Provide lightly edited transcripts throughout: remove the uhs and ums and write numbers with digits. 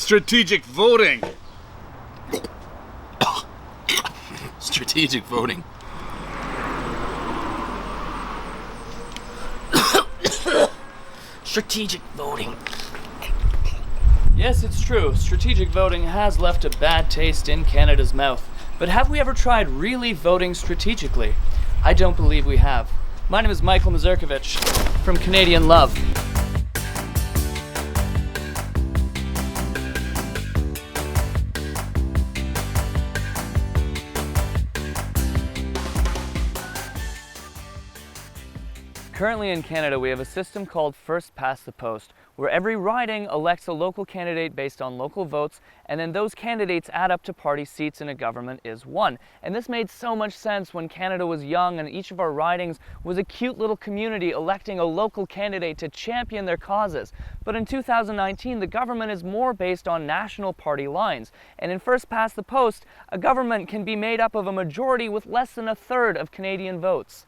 Strategic voting. Strategic voting. Strategic voting. Yes, it's true. Strategic voting has left a bad taste in Canada's mouth. But have we ever tried really voting strategically? I don't believe we have. My name is Michael Mazurkovich from Canadian Love. Currently in Canada, we have a system called First Past the Post, where every riding elects a local candidate based on local votes, and then those candidates add up to party seats in a government is won. And this made so much sense when Canada was young and each of our ridings was a cute little community electing a local candidate to champion their causes. But in 2019, the government is more based on national party lines. And in First Past the Post, a government can be made up of a majority with less than a third of Canadian votes.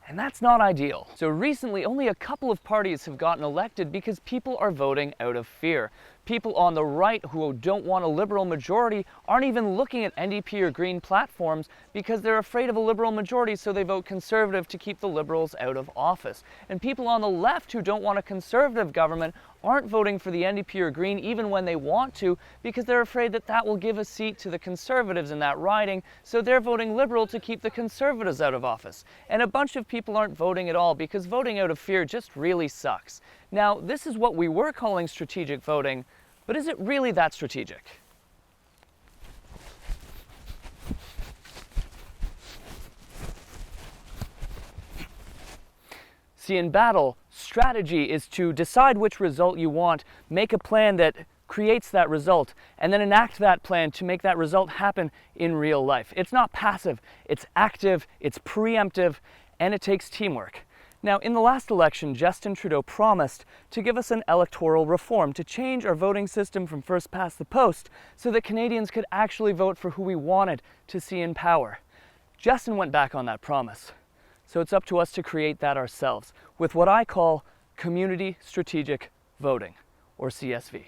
And that's not ideal. So recently, only a couple of parties have gotten elected because people are voting out of fear. People on the right who don't want a Liberal majority aren't even looking at NDP or Green platforms because they're afraid of a Liberal majority, so they vote Conservative to keep the Liberals out of office. And people on the left who don't want a Conservative government aren't voting for the NDP or Green even when they want to because they're afraid that that will give a seat to the Conservatives in that riding, so they're voting Liberal to keep the Conservatives out of office. And a bunch of people aren't voting at all because voting out of fear just really sucks. Now, this is what we were calling strategic voting, but is it really that strategic? See, in battle, strategy is to decide which result you want, make a plan that creates that result, and then enact that plan to make that result happen in real life. It's not passive, it's active, it's preemptive, and it takes teamwork. Now, in the last election, Justin Trudeau promised to give us an electoral reform to change our voting system from first past the post so that Canadians could actually vote for who we wanted to see in power. Justin went back on that promise. So it's up to us to create that ourselves with what I call community strategic voting, or CSV.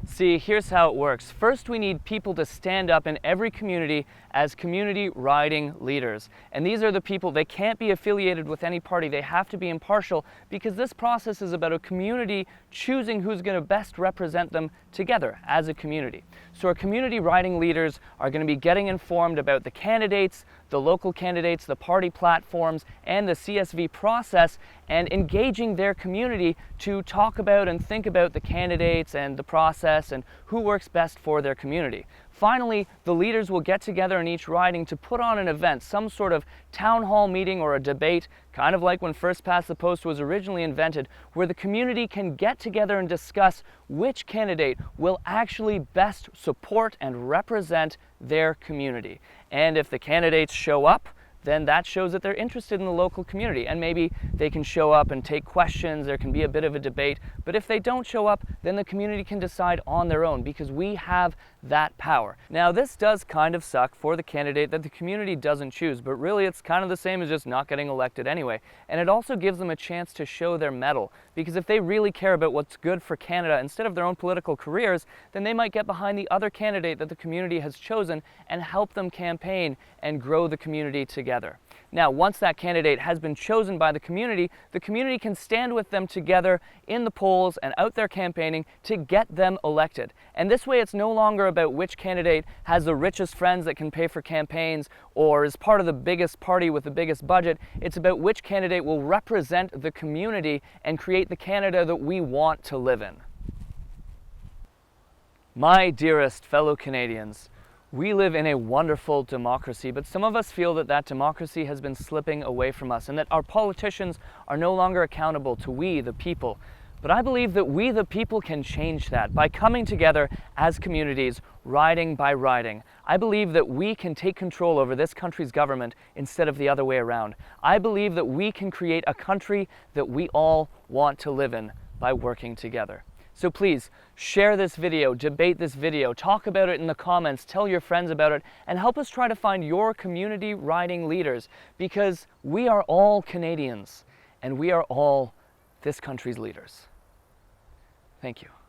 See, here's how it works. First, we need people to stand up in every community as community riding leaders. And these are the people, they can't be affiliated with any party. They have to be impartial because this process is about a community choosing who's going to best represent them together as a community. So our community riding leaders are going to be getting informed about the candidates, the local candidates, the party platforms, and the CSV process, and engaging their community to talk about and think about the candidates and the process and who works best for their community. Finally, the leaders will get together in each riding to put on an event, some sort of town hall meeting or a debate, kind of like when First Past the Post was originally invented, where the community can get together and discuss which candidate will actually best support and represent their community. And if the candidates show up, then that shows that they're interested in the local community, and maybe they can show up and take questions, there can be a bit of a debate, but if they don't show up, then the community can decide on their own because we have that power. Now, this does kind of suck for the candidate that the community doesn't choose, but really it's kind of the same as just not getting elected anyway. And it also gives them a chance to show their mettle, because if they really care about what's good for Canada instead of their own political careers, then they might get behind the other candidate that the community has chosen and help them campaign and grow the community together. Now, once that candidate has been chosen by the community can stand with them together in the polls and out there campaigning to get them elected. And this way, it's no longer about which candidate has the richest friends that can pay for campaigns or is part of the biggest party with the biggest budget. It's about which candidate will represent the community and create the Canada that we want to live in. My dearest fellow Canadians, we live in a wonderful democracy, but some of us feel that that democracy has been slipping away from us and that our politicians are no longer accountable to we, the people. But I believe that we, the people, can change that by coming together as communities, riding by riding. I believe that we can take control over this country's government instead of the other way around. I believe that we can create a country that we all want to live in by working together. So please, share this video, debate this video, talk about it in the comments, tell your friends about it, and help us try to find your community riding leaders, because we are all Canadians, and we are all this country's leaders. Thank you.